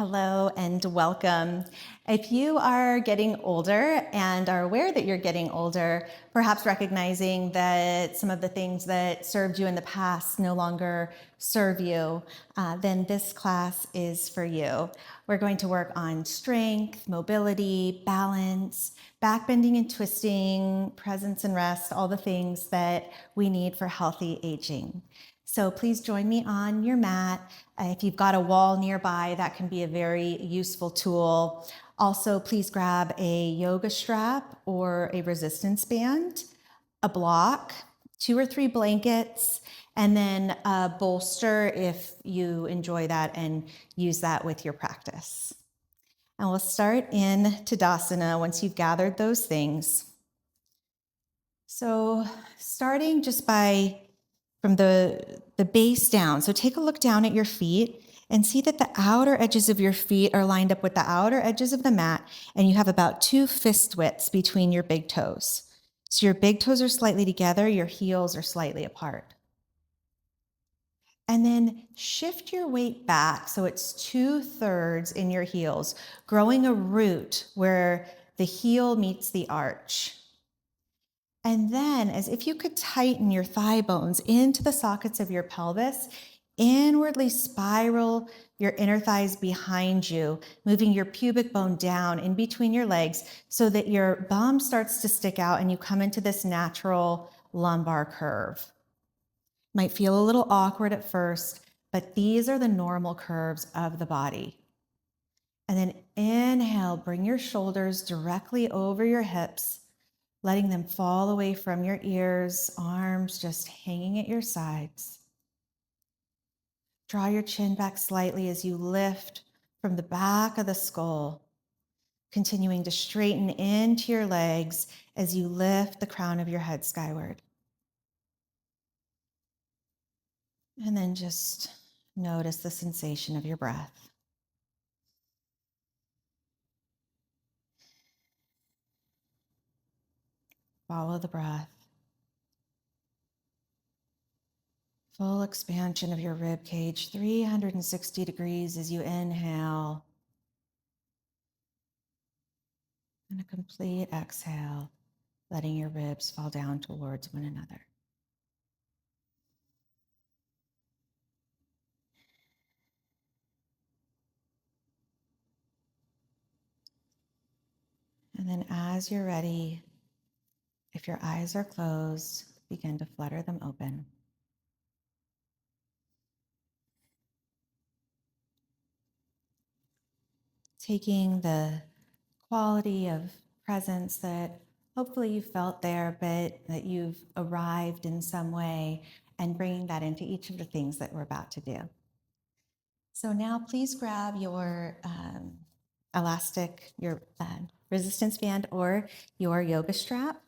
Hello and welcome. If you are getting older and are aware that you're getting older, perhaps recognizing that some of the things that served you in the past no longer serve you, then this class is for you. We're going to work on strength, mobility, balance, backbending and twisting, presence and rest, all the things that we need for healthy aging. So please join me on your mat. If you've got a wall nearby, that can be a very useful tool. Also, please grab a yoga strap or a resistance band, a block, 2 or 3 blankets, and then a bolster if you enjoy that and use that with your practice. And we'll start in Tadasana once you've gathered those things. So starting just from the base down. So take a look down at your feet and see that the outer edges of your feet are lined up with the outer edges of the mat, and you have about 2 fist widths between your big toes. So your big toes are slightly together, your heels are slightly apart. And then shift your weight back so it's 2/3 in your heels, growing a root where the heel meets the arch. And then, as if you could tighten your thigh bones into the sockets of your pelvis, inwardly spiral your inner thighs behind you, moving your pubic bone down in between your legs so that your bum starts to stick out and you come into this natural lumbar curve. Might feel a little awkward at first, but these are the normal curves of the body. And then inhale, bring your shoulders directly over your hips, letting them fall away from your ears, arms just hanging at your sides. Draw your chin back slightly as you lift from the back of the skull, continuing to straighten into your legs as you lift the crown of your head skyward. And then just notice the sensation of your breath. Follow the breath. Full expansion of your rib cage, 360 degrees as you inhale. And a complete exhale, letting your ribs fall down towards one another. And then as you're ready, if your eyes are closed, begin to flutter them open. Taking the quality of presence that hopefully you felt there, but that you've arrived in some way, and bringing that into each of the things that we're about to do. So now please grab your elastic, your resistance band or your yoga strap,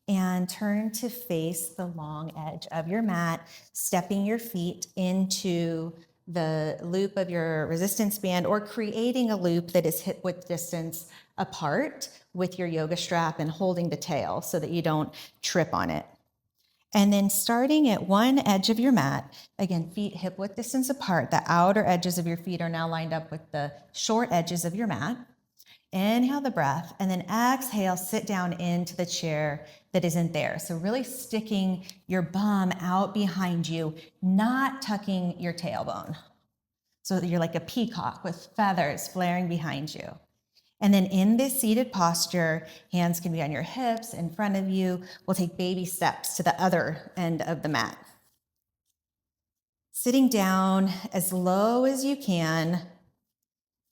and turn to face the long edge of your mat, stepping your feet into the loop of your resistance band or creating a loop that is hip width distance apart with your yoga strap and holding the tail so that you don't trip on it. And then starting at one edge of your mat, again, feet hip width distance apart, the outer edges of your feet are now lined up with the short edges of your mat. Inhale the breath, and then exhale, sit down into the chair that isn't there. So really sticking your bum out behind you, not tucking your tailbone. So that you're like a peacock with feathers flaring behind you. And then in this seated posture, hands can be on your hips in front of you. We'll take baby steps to the other end of the mat. Sitting down as low as you can,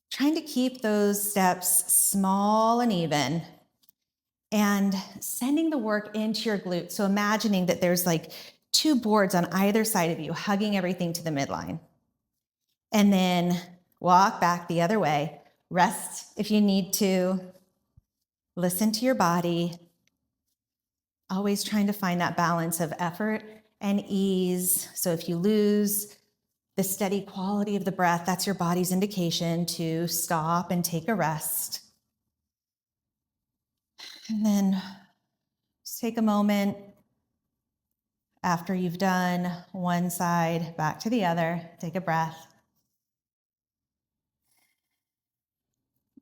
trying to keep those steps small and even, and sending the work into your glutes. So imagining that there's like 2 boards on either side of you, hugging everything to the midline. And then walk back the other way. Rest if you need to. Listen to your body. Always trying to find that balance of effort and ease. So if you lose the steady quality of the breath, that's your body's indication to stop and take a rest. And then just take a moment after you've done one side, back to the other. Take a breath.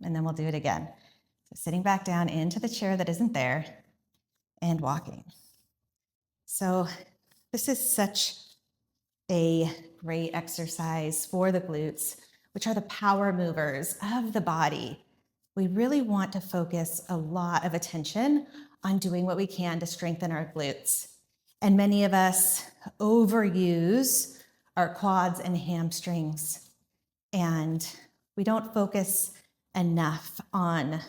And then we'll do it again. So sitting back down into the chair that isn't there and walking. So this is such a great exercise for the glutes, which are the power movers of the body. We really want to focus a lot of attention on doing what we can to strengthen our glutes. And many of us overuse our quads and hamstrings, and we don't focus enough on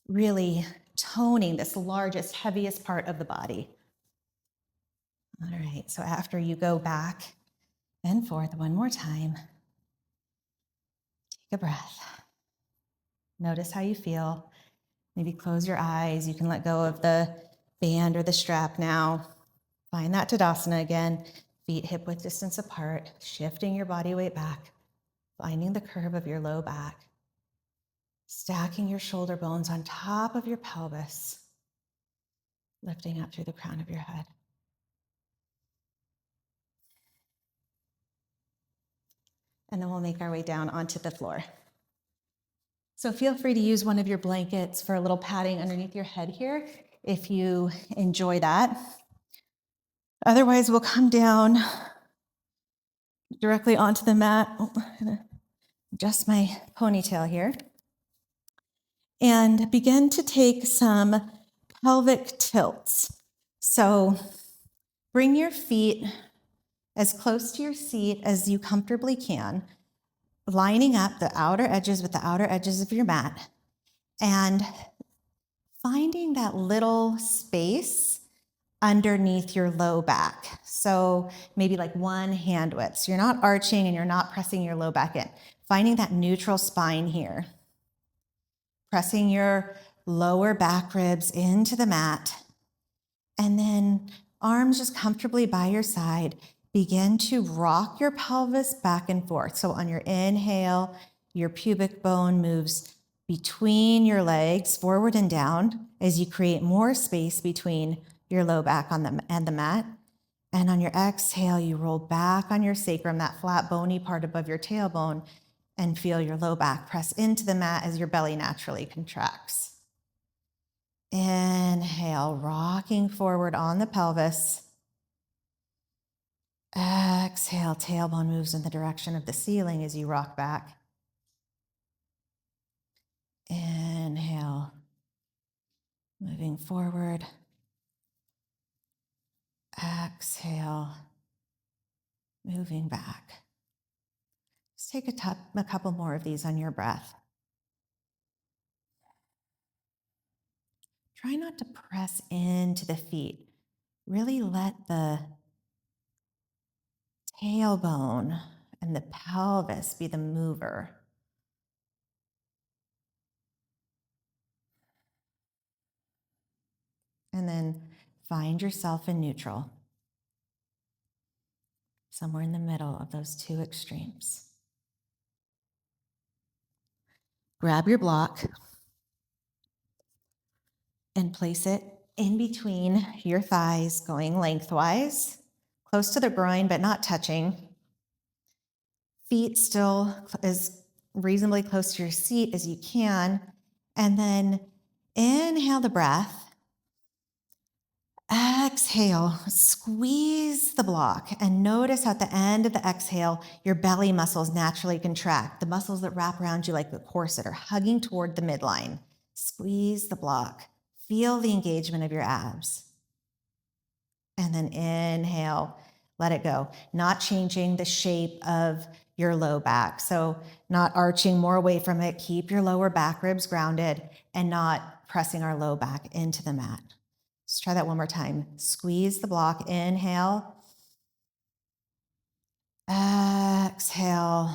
really toning this largest, heaviest part of the body. All right, so after you go back and forth one more time, take a breath. Notice how you feel. Maybe close your eyes. You can let go of the band or the strap now. Find that Tadasana again. Feet hip width distance apart, shifting your body weight back, finding the curve of your low back, stacking your shoulder bones on top of your pelvis, lifting up through the crown of your head. And then we'll make our way down onto the floor. So feel free to use one of your blankets for a little padding underneath your head here if you enjoy that. Otherwise, we'll come down directly onto the mat. Oh, I'm gonna adjust my ponytail here. And begin to take some pelvic tilts. So bring your feet as close to your seat as you comfortably can, lining up the outer edges with the outer edges of your mat, and finding that little space underneath your low back. So maybe like one hand width. So you're not arching and you're not pressing your low back in. Finding that neutral spine here. Pressing your lower back ribs into the mat. And then arms just comfortably by your side. Begin to rock your pelvis back and forth. So on your inhale, your pubic bone moves between your legs, forward and down, as you create more space between your low back and the mat. And on your exhale, you roll back on your sacrum, that flat bony part above your tailbone, and feel your low back press into the mat as your belly naturally contracts. Inhale, rocking forward on the pelvis. Exhale, tailbone moves in the direction of the ceiling as you rock back. Inhale, moving forward. Exhale, moving back. Just take a couple more of these on your breath. Try not to press into the feet. Really let the tailbone and the pelvis be the mover. And then find yourself in neutral, somewhere in the middle of those two extremes. Grab your block and place it in between your thighs, going lengthwise, close to the groin, but not touching. Feet still as reasonably close to your seat as you can. And then inhale the breath. Exhale, squeeze the block, and notice how at the end of the exhale, your belly muscles naturally contract. The muscles that wrap around you like a corset are hugging toward the midline. Squeeze the block. Feel the engagement of your abs. And then inhale, let it go. Not changing the shape of your low back. So not arching more away from it. Keep your lower back ribs grounded and not pressing our low back into the mat. Let's try that one more time. Squeeze the block. Inhale. Exhale.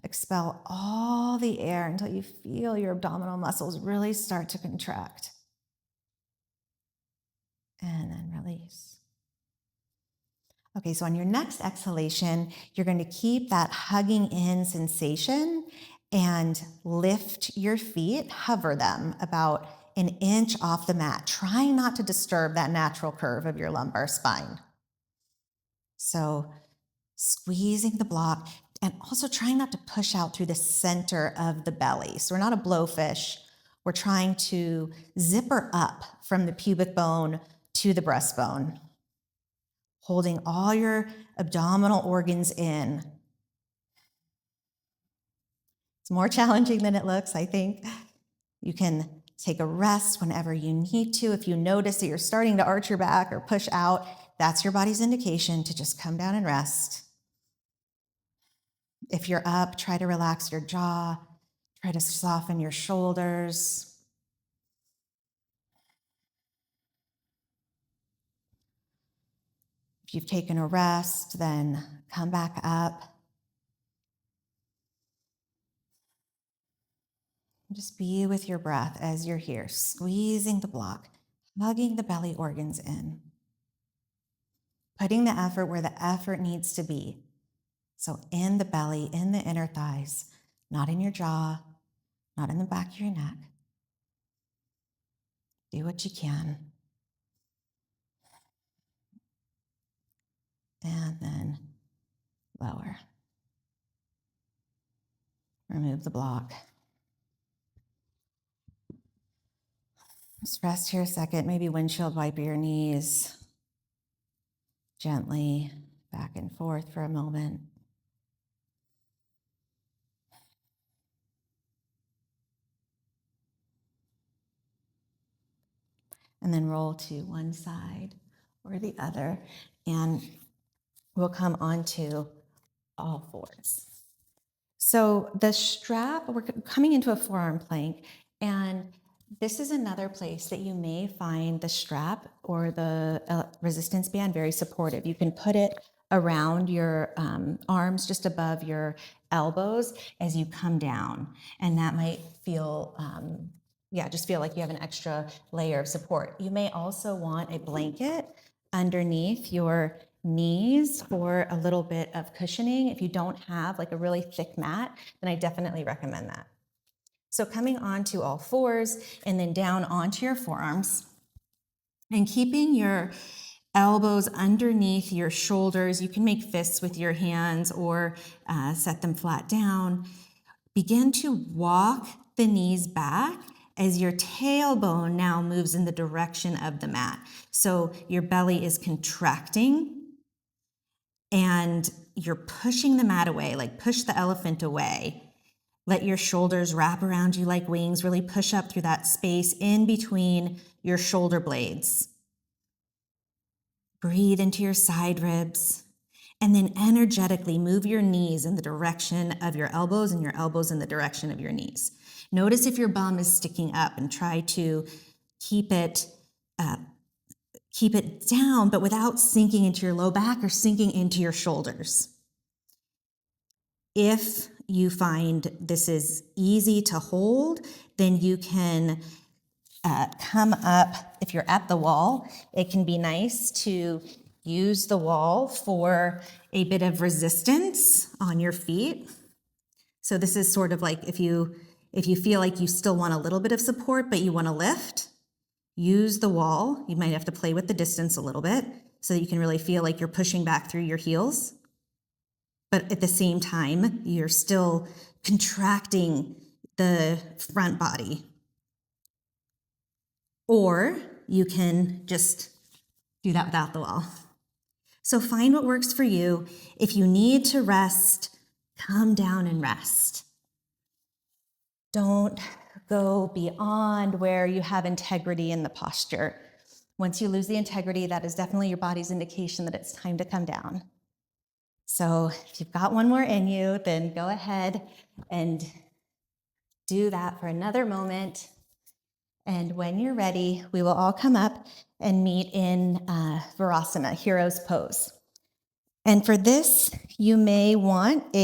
Expel all the air until you feel your abdominal muscles really start to contract. And then release. Okay, so on your next exhalation, you're going to keep that hugging in sensation and lift your feet, hover them about an inch off the mat, trying not to disturb that natural curve of your lumbar spine. So squeezing the block, And also trying not to push out through the center of the belly. So we're not a blowfish. We're trying to zipper up from the pubic bone to the breastbone, holding all your abdominal organs in. It's more challenging than it looks, I think. You can take a rest whenever you need to. If you notice that you're starting to arch your back or push out, that's your body's indication to just come down and rest. If you're up, try to relax your jaw, try to soften your shoulders. If you've taken a rest, then come back up. Just be with your breath as you're here, squeezing the block, hugging the belly organs in, putting the effort where the effort needs to be. So in the belly, in the inner thighs, not in your jaw, not in the back of your neck. Do what you can. And then lower. Remove the block. Just rest here a second, maybe windshield wiper your knees gently back and forth for a moment. And then roll to one side or the other, and we'll come onto all fours. So the strap, we're coming into a forearm plank, and this is another place that you may find the strap or the resistance band very supportive. You can put it around your arms just above your elbows as you come down, and that might feel, just feel like you have an extra layer of support. You may also want a blanket underneath your knees for a little bit of cushioning. If you don't have like a really thick mat, then I definitely recommend that. So coming onto all fours and then down onto your forearms and keeping your elbows underneath your shoulders. You can make fists with your hands or set them flat down. Begin to walk the knees back as your tailbone now moves in the direction of the mat. So your belly is contracting and you're pushing the mat away, like push the elephant away. Let your shoulders wrap around you like wings, really push up through that space in between your shoulder blades. Breathe into your side ribs, and then energetically move your knees in the direction of your elbows and your elbows in the direction of your knees. Notice if your bum is sticking up and try to keep it down, but without sinking into your low back or sinking into your shoulders. If you find this is easy to hold, then you can come up. If you're at the wall, it can be nice to use the wall for a bit of resistance on your feet. So this is sort of like if you feel like you still want a little bit of support, but you want to lift, use the wall. You might have to play with the distance a little bit so that you can really feel like you're pushing back through your heels. But at the same time, you're still contracting the front body. Or you can just do that without the wall. So find what works for you. If you need to rest, come down and rest. Don't go beyond where you have integrity in the posture. Once you lose the integrity, that is definitely your body's indication that it's time to come down. So if you've got one more in you, then go ahead and do that for another moment. And when you're ready, we will all come up and meet in Virasana, Hero's Pose. And for this, you may want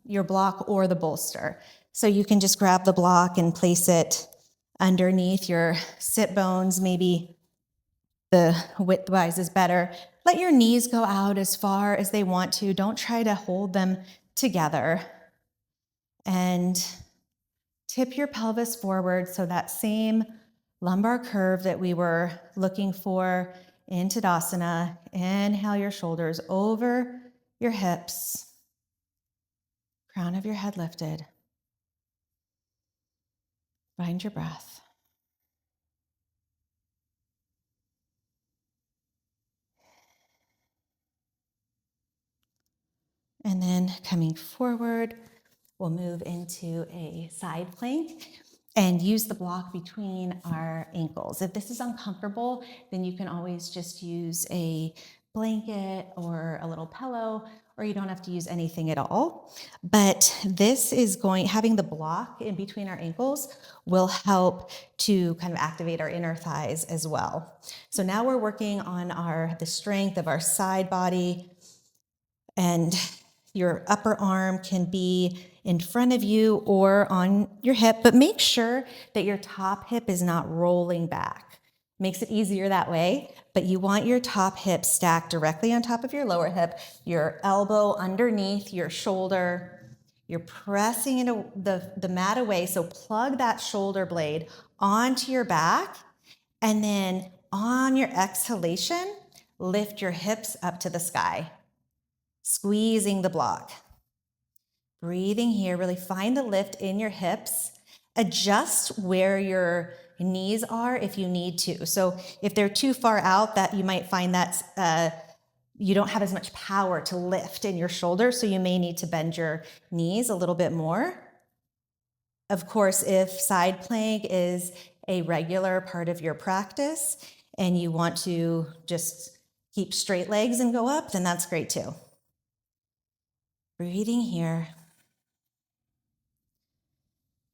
your block or the bolster. So you can just grab the block and place it underneath your sit bones. Maybe the widthwise is better. Let your knees go out as far as they want to. Don't try to hold them together. And tip your pelvis forward, so that same lumbar curve that we were looking for in Tadasana. Inhale your shoulders over your hips. Crown of your head lifted. Find your breath. And then coming forward, we'll move into a side plank and use the block between our ankles. If this is uncomfortable, then you can always just use a blanket or a little pillow, or you don't have to use anything at all. But this is having the block in between our ankles will help to kind of activate our inner thighs as well. So now we're working on the strength of our side body, and your upper arm can be in front of you or on your hip, but make sure that your top hip is not rolling back. Makes it easier that way, but you want your top hip stacked directly on top of your lower hip, your elbow underneath your shoulder. You're pressing into the mat away, so plug that shoulder blade onto your back, and then on your exhalation, lift your hips up to the sky. Squeezing the block. Breathing here, really find the lift in your hips. Adjust where your knees are if you need to. So if they're too far out, that you might find that you don't have as much power to lift in your shoulders, so you may need to bend your knees a little bit more. Of course, if side plank is a regular part of your practice and you want to just keep straight legs and go up, then that's great too. Breathing here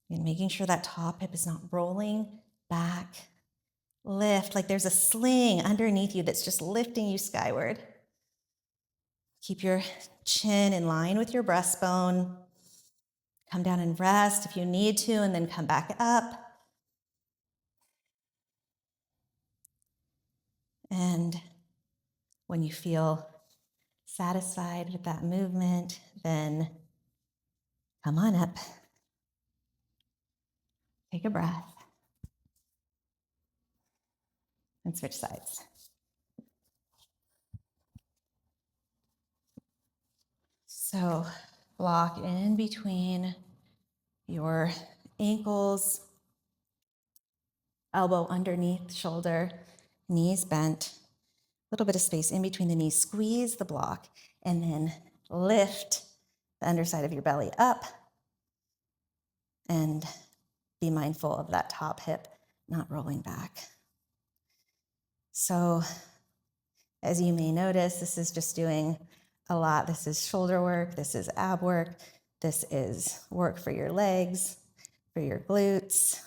and making sure that top hip is not rolling back. Lift like there's a sling underneath you that's just lifting you skyward. Keep your chin in line with your breastbone. Come down and rest if you need to, and then come back up. And when you feel satisfied with that movement, then come on up. Take a breath. And switch sides. So block in between your ankles, elbow underneath shoulder, knees bent, a little bit of space in between the knees. Squeeze the block and then lift the underside of your belly up, and be mindful of that top hip not rolling back. So as you may notice, this is just doing a lot. This is shoulder work, this is ab work, this is work for your legs, for your glutes.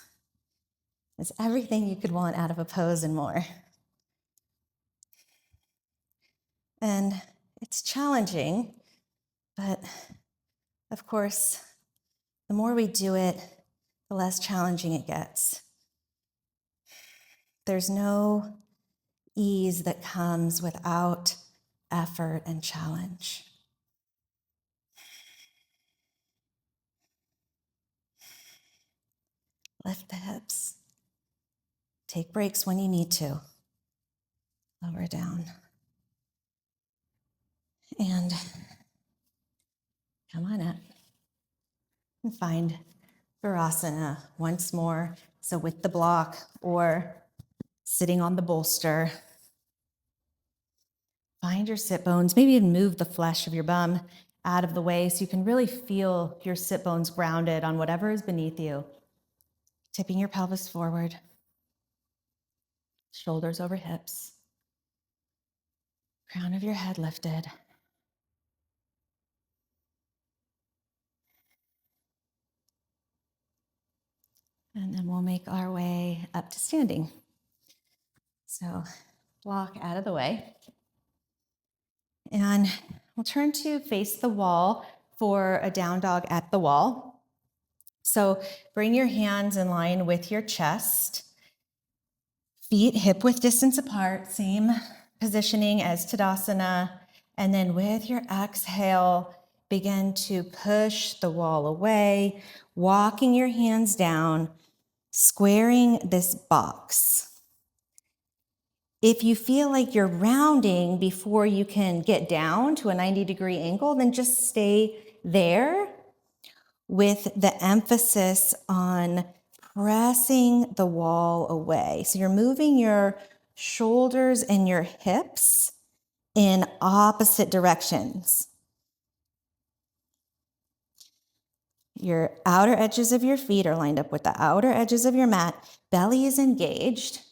It's everything you could want out of a pose and more. And it's challenging, but of course, the more we do it, the less challenging it gets. There's no ease that comes without effort and challenge. Lift the hips. Take breaks when you need to. Lower down. And come on up. And find Virasana once more. So with the block or sitting on the bolster. Find your sit bones. Maybe even move the flesh of your bum out of the way so you can really feel your sit bones grounded on whatever is beneath you. Tipping your pelvis forward. Shoulders over hips. Crown of your head lifted. And then we'll make our way up to standing. So block out of the way. And we'll turn to face the wall for a down dog at the wall. So bring your hands in line with your chest. Feet hip width distance apart, same positioning as Tadasana. And then with your exhale, begin to push the wall away, walking your hands down, squaring this box. If you feel like you're rounding before you can get down to a 90-degree angle, then just stay there. with the emphasis on pressing the wall away. So you're moving your shoulders and your hips in opposite directions. Your outer edges of your feet are lined up with the outer edges of your mat. Belly is engaged,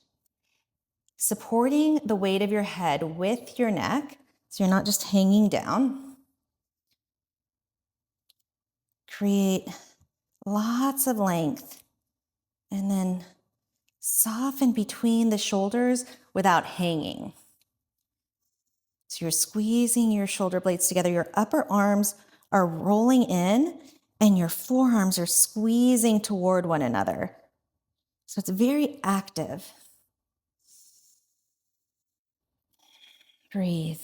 supporting the weight of your head with your neck, so you're not just hanging down. Create lots of length, and then soften between the shoulders without hanging. So you're squeezing your shoulder blades together. Your upper arms are rolling in, and your forearms are squeezing toward one another. So it's very active. Breathe.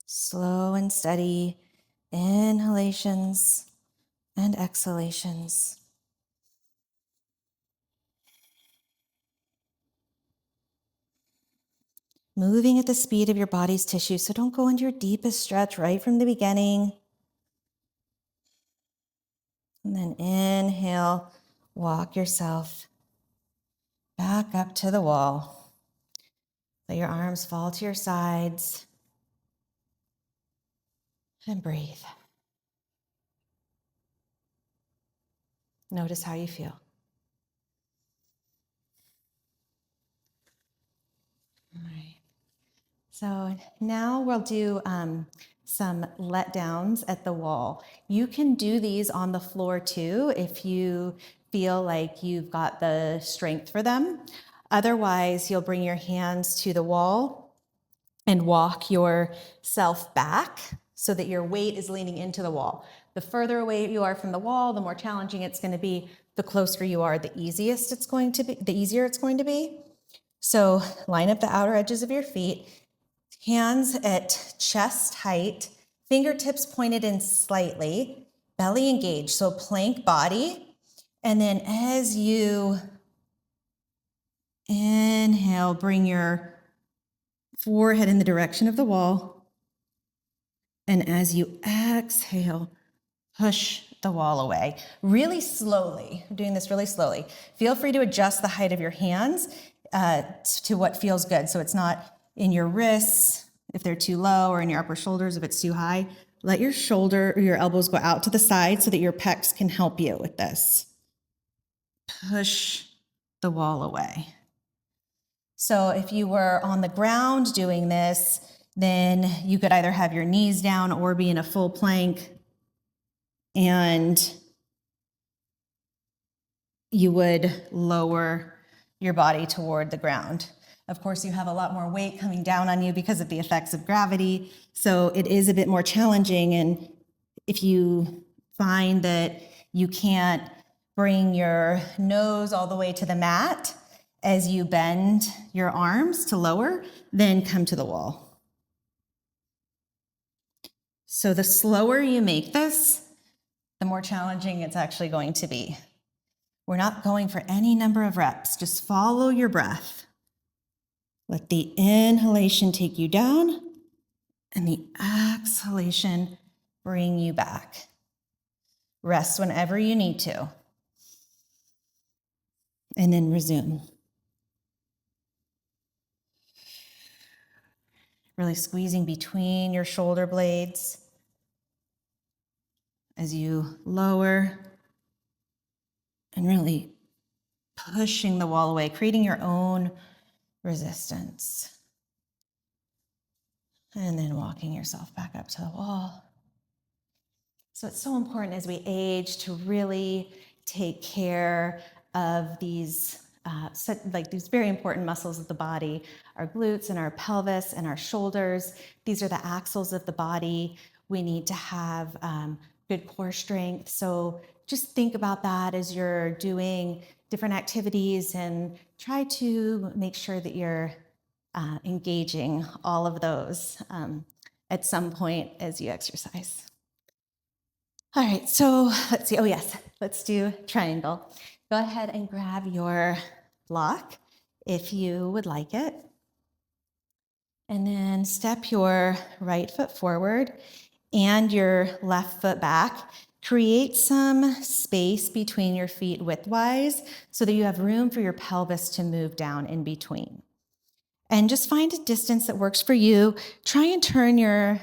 Slow and steady inhalations and exhalations. Moving at the speed of your body's tissue, so don't go into your deepest stretch right from the beginning. And then inhale, walk yourself back up to the wall. Let your arms fall to your sides. And breathe. Notice how you feel. All right. So now we'll do some let downs at the wall. You can do these on the floor too if you feel like you've got the strength for them. Otherwise, you'll bring your hands to the wall and walk yourself back so that your weight is leaning into the wall. The further away you are from the wall, the more challenging it's going to be. The closer you are, the easier it's going to be. So line up the outer edges of your feet, hands at chest height, fingertips pointed in slightly, belly engaged, so plank body. And then as you inhale, bring your forehead in the direction of the wall. And as you exhale, push the wall away. Really slowly. I'm doing this really slowly. Feel free to adjust the height of your hands to what feels good. So it's not in your wrists if they're too low, or in your upper shoulders if it's too high. Let your shoulder or your elbows go out to the side so that your pecs can help you with this. Push the wall away. So if you were on the ground doing this, then you could either have your knees down or be in a full plank, and you would lower your body toward the ground. Of course, you have a lot more weight coming down on you because of the effects of gravity, so it is a bit more challenging. And if you find that you can't bring your nose all the way to the mat as you bend your arms to lower, then come to the wall. So the slower you make this, the more challenging it's actually going to be. We're not going for any number of reps. Just follow your breath. Let the inhalation take you down and the exhalation bring you back. Rest whenever you need to. And then resume. Really squeezing between your shoulder blades as you lower, and really pushing the wall away, creating your own resistance. And then walking yourself back up to the wall. So it's so important as we age to really take care of these these very important muscles of the body, our glutes and our pelvis and our shoulders. These are the axles of the body. We need to have good core strength. So just think about that as you're doing different activities, and try to make sure that you're engaging all of those at some point as you exercise. All right, so let's see. Oh yes, let's do triangle. Go ahead and grab your block if you would like it. And then step your right foot forward. and your left foot back. Create some space between your feet widthwise so that you have room for your pelvis to move down in between. And just find a distance that works for you. Try and turn your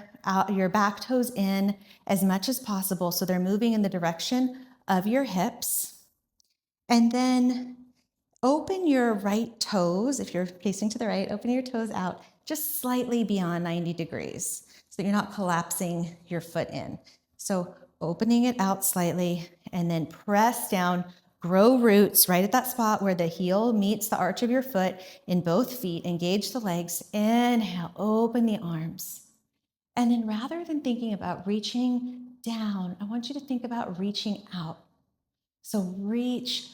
back toes in as much as possible so they're moving in the direction of your hips. And then open your right toes. If you're facing to the right, open your toes out just slightly beyond 90 degrees so that you're not collapsing your foot in. So opening it out slightly and then press down, grow roots right at that spot where the heel meets the arch of your foot in both feet. Engage the legs. Inhale, open the arms. And then rather than thinking about reaching down, I want you to think about reaching out. So reach,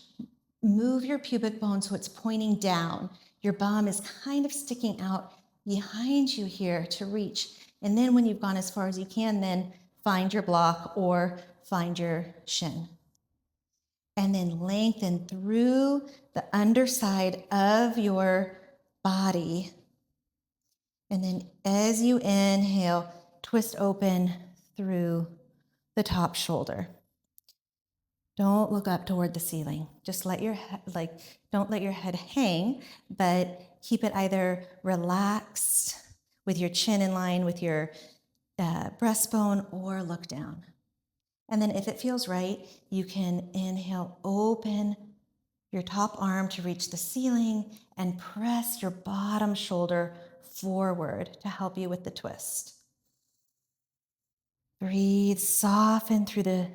move your pubic bone so it's pointing down. Your bum is kind of sticking out behind you here to reach. And then when you've gone as far as you can, then find your block or find your shin. And then lengthen through the underside of your body. And then as you inhale, twist open through the top shoulder. Don't look up toward the ceiling. Just let your head, don't let your head hang, but keep it either relaxed with your chin in line with your breastbone or look down. And then if it feels right, you can inhale, open your top arm to reach the ceiling and press your bottom shoulder forward to help you with the twist. Breathe, soften through the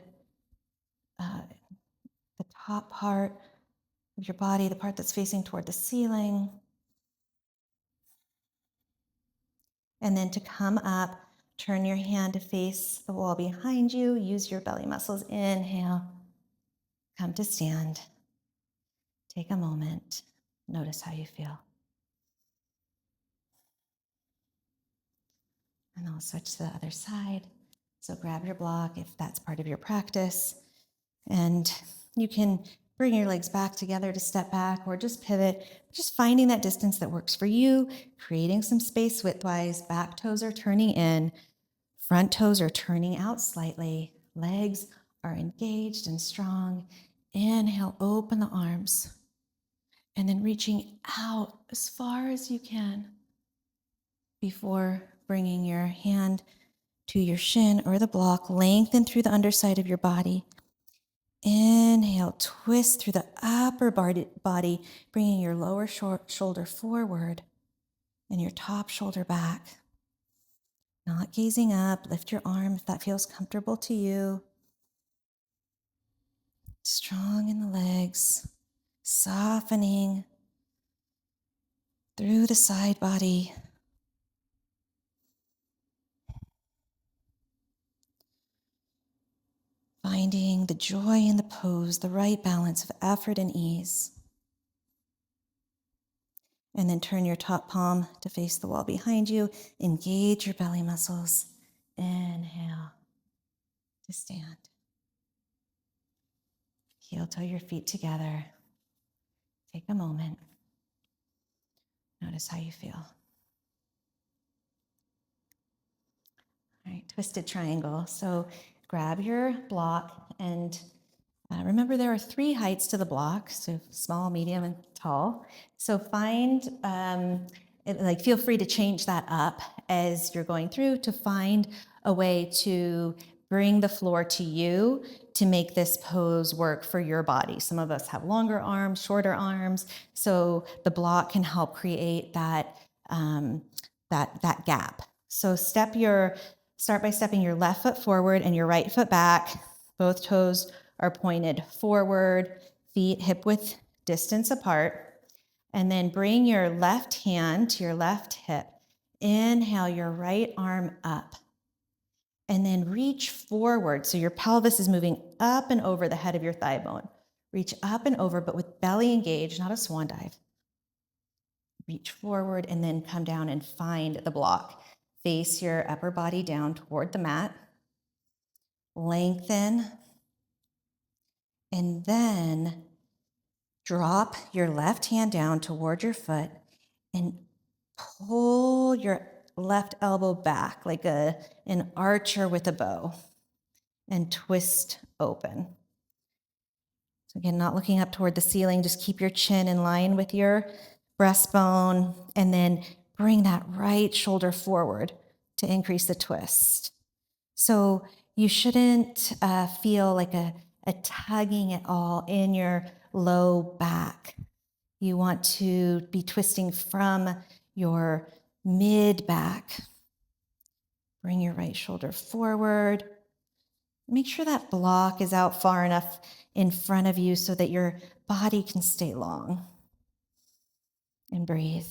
top part of your body, the part that's facing toward the ceiling. And then to come up, turn your hand to face the wall behind you. Use your belly muscles. Inhale, come to stand. Take a moment. Notice how you feel. And I'll switch to the other side. So grab your block if that's part of your practice. And you can bring your legs back together to step back or just pivot, just finding that distance that works for you, creating some space widthwise. Back toes are turning in, front toes are turning out slightly, legs are engaged and strong. Inhale, open the arms, and then reaching out as far as you can before bringing your hand to your shin or the block. Lengthen through the underside of your body. Inhale, twist through the upper body, bringing your lower shoulder forward and your top shoulder back. Not gazing up, lift your arm if that feels comfortable to you. Strong in the legs, softening through the side body. Finding the joy in the pose, the right balance of effort and ease. And then turn your top palm to face the wall behind you. Engage your belly muscles. Inhale to stand. Heel toe your feet together. Take a moment. Notice how you feel. All right, twisted triangle. So grab your block and remember there are 3 heights to the block, so small, medium, and tall. So find, feel free to change that up as you're going through to find a way to bring the floor to you to make this pose work for your body. Some of us have longer arms, shorter arms, so the block can help create that gap. So start by stepping your left foot forward and your right foot back. Both toes are pointed forward, feet hip-width distance apart. And then bring your left hand to your left hip. Inhale your right arm up. And then reach forward. So your pelvis is moving up and over the head of your thigh bone. Reach up and over, but with belly engaged, not a swan dive. Reach forward and then come down and find the block. Face your upper body down toward the mat. Lengthen. And then drop your left hand down toward your foot and pull your left elbow back like an archer with a bow and twist open. So again, not looking up toward the ceiling, just keep your chin in line with your breastbone and then bring that right shoulder forward to increase the twist. So you shouldn't feel like a tugging at all in your low back. You want to be twisting from your mid back. Bring your right shoulder forward. Make sure that block is out far enough in front of you so that your body can stay long. And breathe.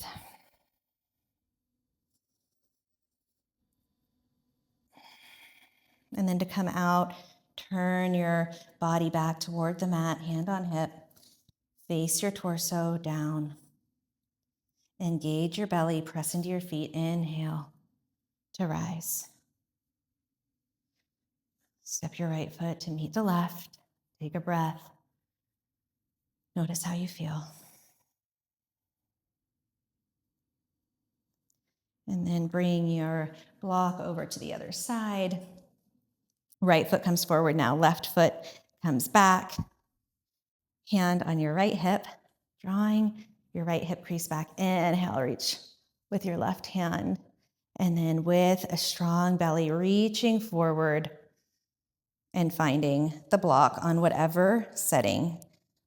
And then to come out, turn your body back toward the mat, hand on hip. Face your torso down. Engage your belly, press into your feet. Inhale to rise. Step your right foot to meet the left. Take a breath. Notice how you feel. And then bring your block over to the other side. Right foot comes forward now. Left foot comes back. Hand on your right hip, drawing your right hip crease back. Inhale, reach with your left hand. And then with a strong belly, reaching forward and finding the block on whatever setting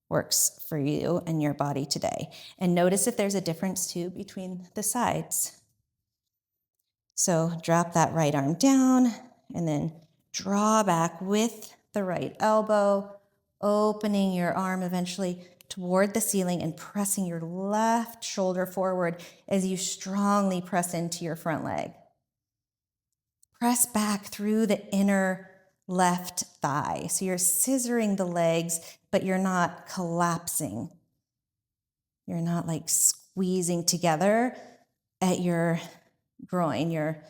works for you and your body today. And notice if there's a difference too between the sides. So drop that right arm down and then draw back with the right elbow, opening your arm eventually toward the ceiling and pressing your left shoulder forward as you strongly press into your front leg. Press back through the inner left thigh. So you're scissoring the legs, but you're not collapsing. You're not like squeezing together at your groin. You're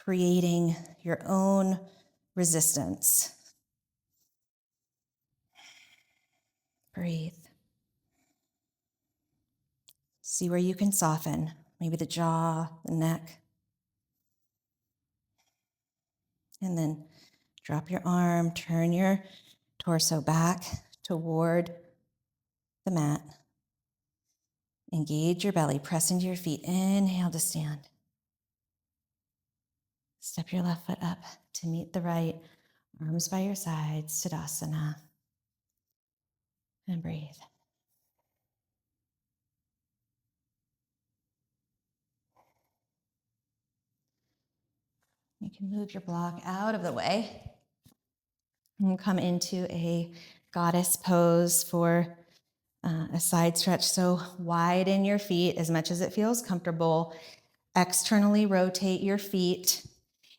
creating your own resistance. Breathe. See where you can soften, maybe the jaw, the neck. And then drop your arm, turn your torso back toward the mat. Engage your belly, press into your feet. Inhale to stand. Step your left foot up to meet the right, arms by your sides, Tadasana. And breathe. You can move your block out of the way and come into a goddess pose for a side stretch. So widen your feet as much as it feels comfortable. Externally rotate your feet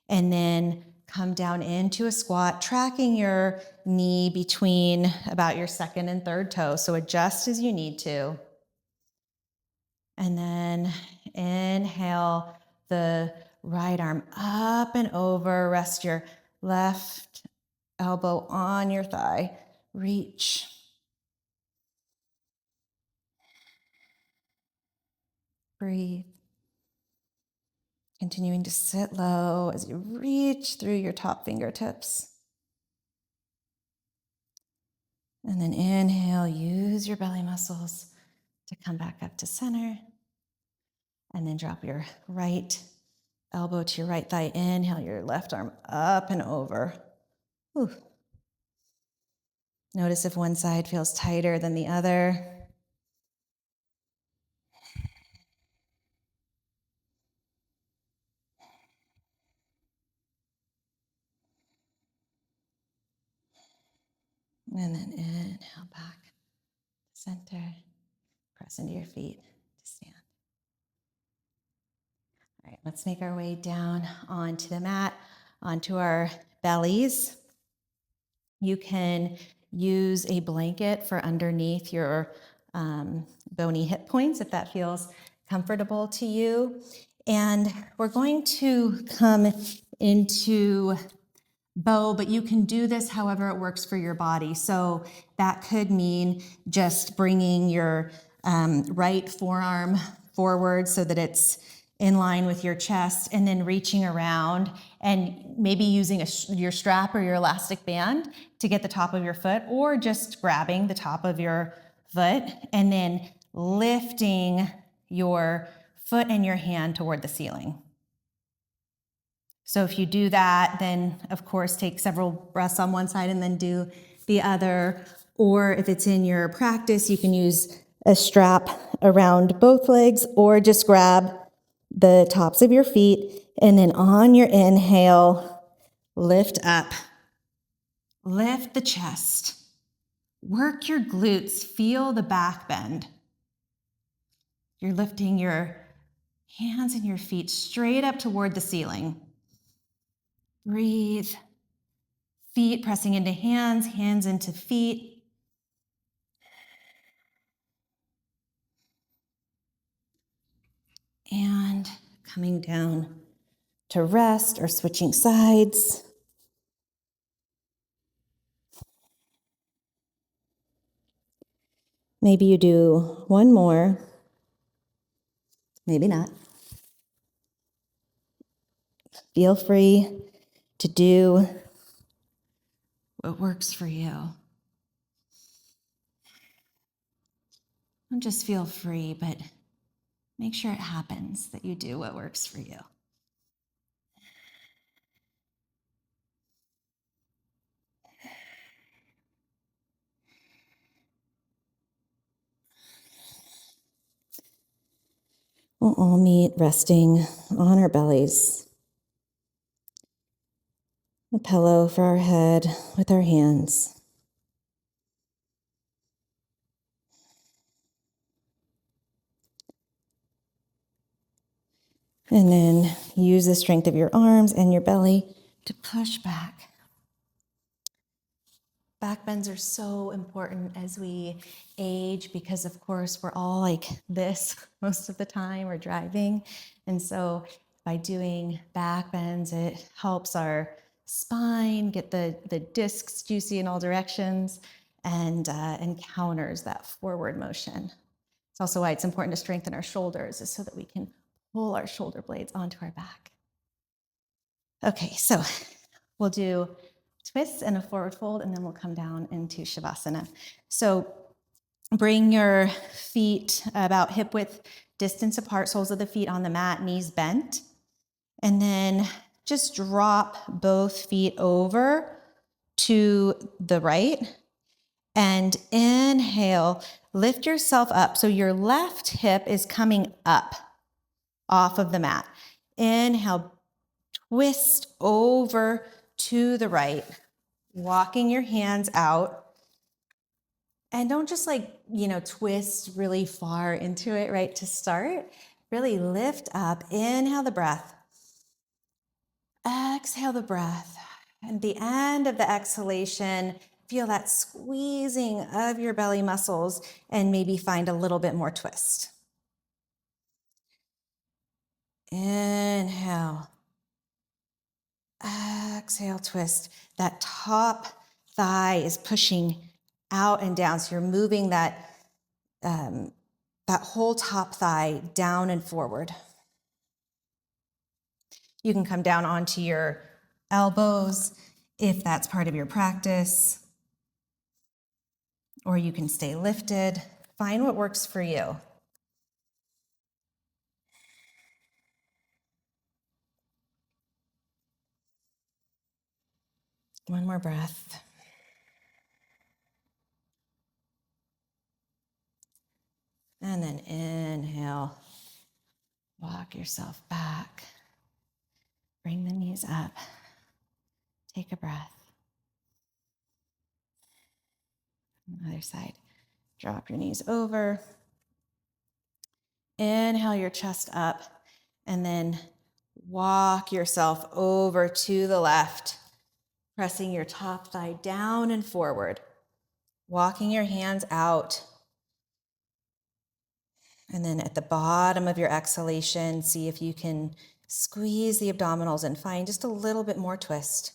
and then come down into a squat, tracking your knee between about your second and third toe. So adjust as you need to. And then inhale the right arm up and over. Rest your left elbow on your thigh. Reach. Breathe. Continuing to sit low as you reach through your top fingertips. And then inhale, use your belly muscles to come back up to center. And then drop your right elbow to your right thigh. Inhale your left arm up and over. Whew. Notice if one side feels tighter than the other. And then inhale back, center, press into your feet to stand. All right, let's make our way down onto the mat, onto our bellies. You can use a blanket for underneath your bony hip points if that feels comfortable to you. And we're going to come into bow, but you can do this however it works for your body. So that could mean just bringing your right forearm forward so that it's in line with your chest, and then reaching around and maybe using your strap or your elastic band to get the top of your foot, or just grabbing the top of your foot and then lifting your foot and your hand toward the ceiling. So if you do that, then of course take several breaths on one side and then do the other. Or if it's in your practice, you can use a strap around both legs, or just grab the tops of your feet, and then on your inhale, lift up. Lift the chest. Work your glutes. Feel the back bend. You're lifting your hands and your feet straight up toward the ceiling. Breathe. Feet pressing into hands, hands into feet. And coming down to rest or switching sides. Maybe you do one more, maybe not. Feel free to do what works for you. Don't just feel free, but make sure it happens, that you do what works for you. We'll all meet resting on our bellies. A pillow for our head with our hands. And then use the strength of your arms and your belly to push back. Back bends are so important as we age because, of course, we're all like this most of the time. We're driving. And so by doing back bends, it helps our spine get the discs juicy in all directions, and counters that forward motion. It's also why it's important to strengthen our shoulders, is so that we can pull our shoulder blades onto our back. Okay, so we'll do twists and a forward fold, and then we'll come down into Shavasana. So bring your feet about hip width distance apart, soles of the feet on the mat, knees bent. And then just drop both feet over to the right. And inhale, lift yourself up. So your left hip is coming up off of the mat. Inhale, twist over to the right, walking your hands out. And don't just twist really far into it, right, to start. Really lift up, inhale the breath. Exhale the breath. And the end of the exhalation, feel that squeezing of your belly muscles, and maybe find a little bit more twist. Inhale. Exhale, twist. That top thigh is pushing out and down. So you're moving that whole top thigh down and forward. You can come down onto your elbows if that's part of your practice, or you can stay lifted. Find what works for you. One more breath. And then inhale. Walk yourself back. Bring the knees up. Take a breath. On the other side. Drop your knees over. Inhale your chest up. And then walk yourself over to the left. Pressing your top thigh down and forward. Walking your hands out. And then at the bottom of your exhalation, see if you can squeeze the abdominals and find just a little bit more twist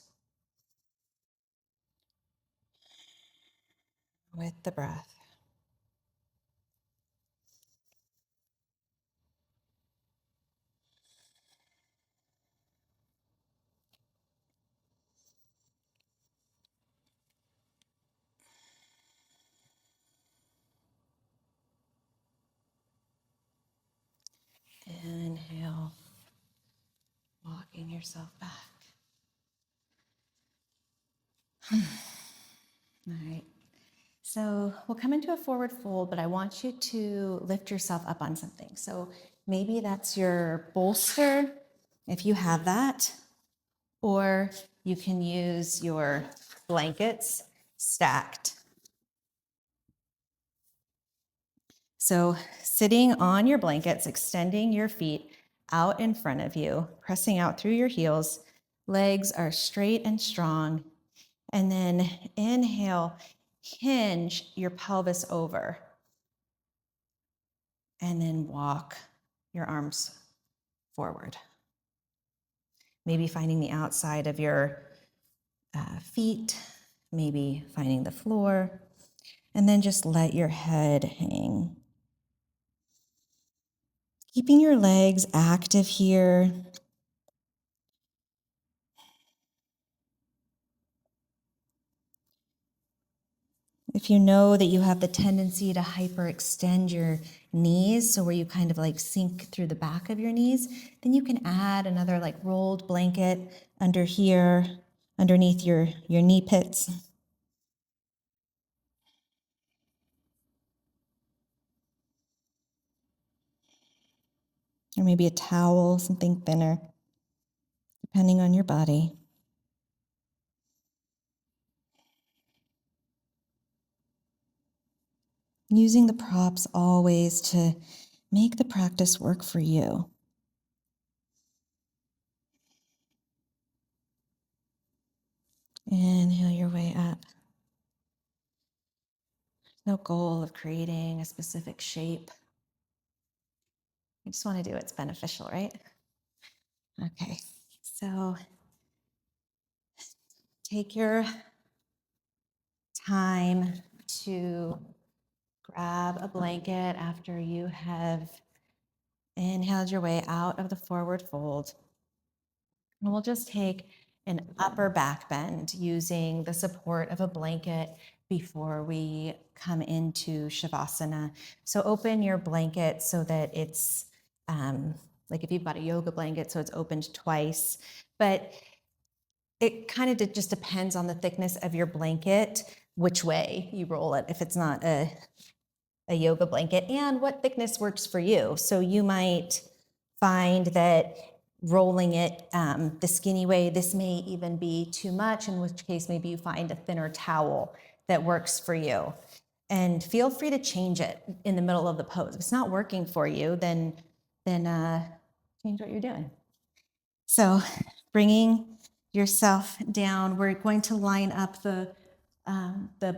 with the breath. yourself back. All right. So we'll come into a forward fold, but I want you to lift yourself up on something. So maybe that's your bolster, if you have that, or you can use your blankets stacked. So sitting on your blankets, extending your feet out in front of you, pressing out through your heels, legs are straight and strong. And then inhale, hinge your pelvis over. And then walk your arms forward. Maybe finding the outside of your feet, maybe finding the floor, and then just let your head hang. Keeping your legs active here. If you know that you have the tendency to hyperextend your knees, so where you kind of like sink through the back of your knees, then you can add another like rolled blanket under here, underneath your knee pits. Or maybe a towel, something thinner, depending on your body. Using the props always to make the practice work for you. Inhale your way up. No goal of creating a specific shape. You just want to do what's beneficial, right? Okay, so take your time to grab a blanket after you have inhaled your way out of the forward fold. And we'll just take an upper back bend using the support of a blanket before we come into Shavasana. So open your blanket so that it's like if you've got a yoga blanket, so it's opened twice. But it kind of just depends on the thickness of your blanket, which way you roll it, if it's not a yoga blanket, and what thickness works for you. So you might find that rolling it the skinny way, this may even be too much, in which case maybe you find a thinner towel that works for you. And feel free to change it in the middle of the pose. If it's not working for you, then change what you're doing. So bringing yourself down, we're going to line up the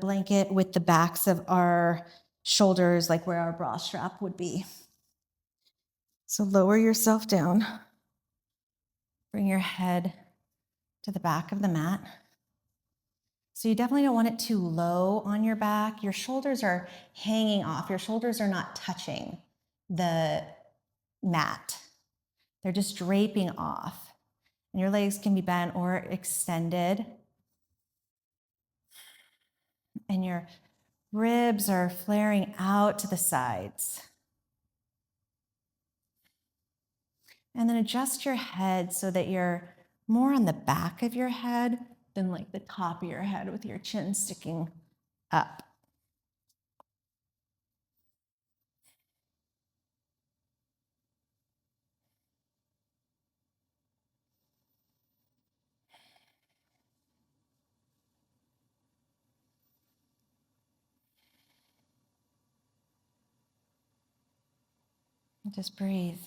blanket with the backs of our shoulders, like where our bra strap would be. So lower yourself down. Bring your head to the back of the mat. So you definitely don't want it too low on your back. Your shoulders are hanging off. Your shoulders are not touching the mat. They're just draping off. And your legs can be bent or extended. And your ribs are flaring out to the sides. And then adjust your head so that you're more on the back of your head than like the top of your head with your chin sticking up. Just breathe.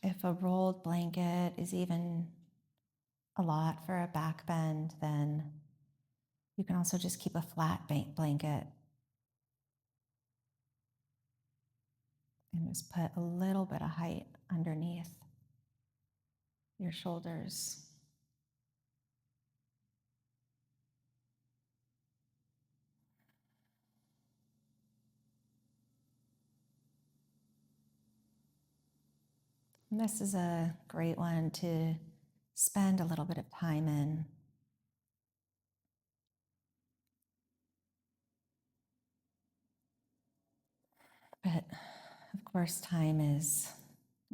If a rolled blanket is even a lot for a back bend, then you can also just keep a flat blanket and just put a little bit of height underneath your shoulders. And this is a great one to spend a little bit of time in. But course, time is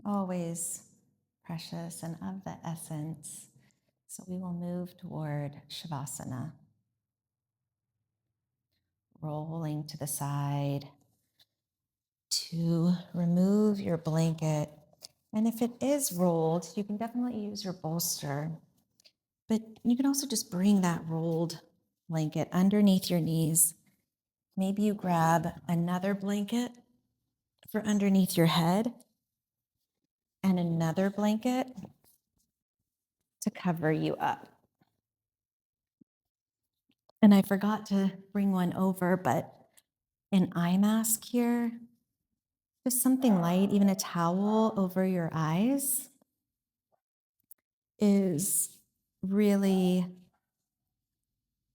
always precious and of the essence. So we will move toward Shavasana, rolling to the side to remove your blanket. And if it is rolled, you can definitely use your bolster, but you can also just bring that rolled blanket underneath your knees. Maybe you grab another blanket for underneath your head and another blanket to cover you up. And I forgot to bring one over, but an eye mask here, just something light, even a towel over your eyes, is really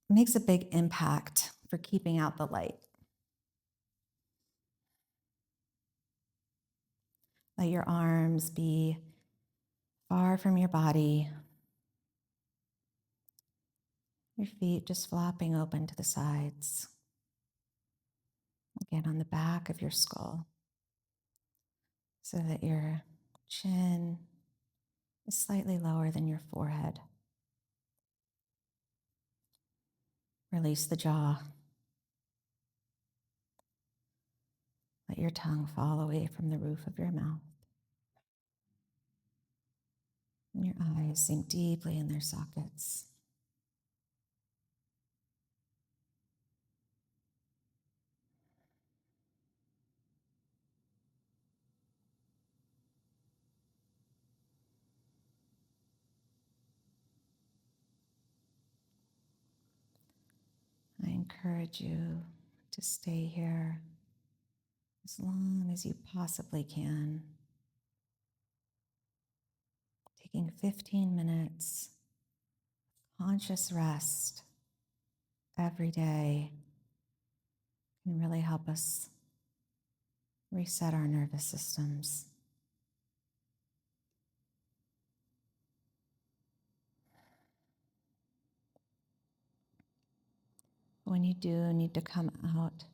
makes a big impact for keeping out the light. Let your arms be far from your body, your feet just flopping open to the sides. Again, on the back of your skull, so that your chin is slightly lower than your forehead. Release the jaw. Let your tongue fall away from the roof of your mouth. And your eyes sink deeply in their sockets. I encourage you to stay here as long as you possibly can. Taking 15 minutes conscious rest every day can really help us reset our nervous systems. When you do need to come out,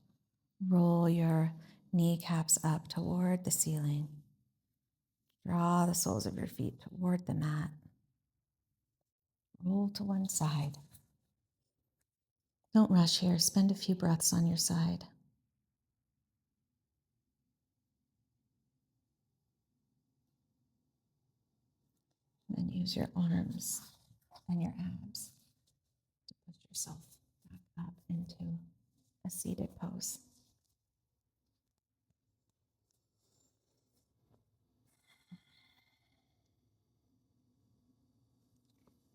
roll your kneecaps up toward the ceiling. Draw the soles of your feet toward the mat. Roll to one side. Don't rush here. Spend a few breaths on your side. And then use your arms and your abs to push yourself back up into a seated pose.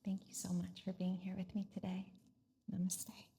Thank you so much for being here with me today. Namaste.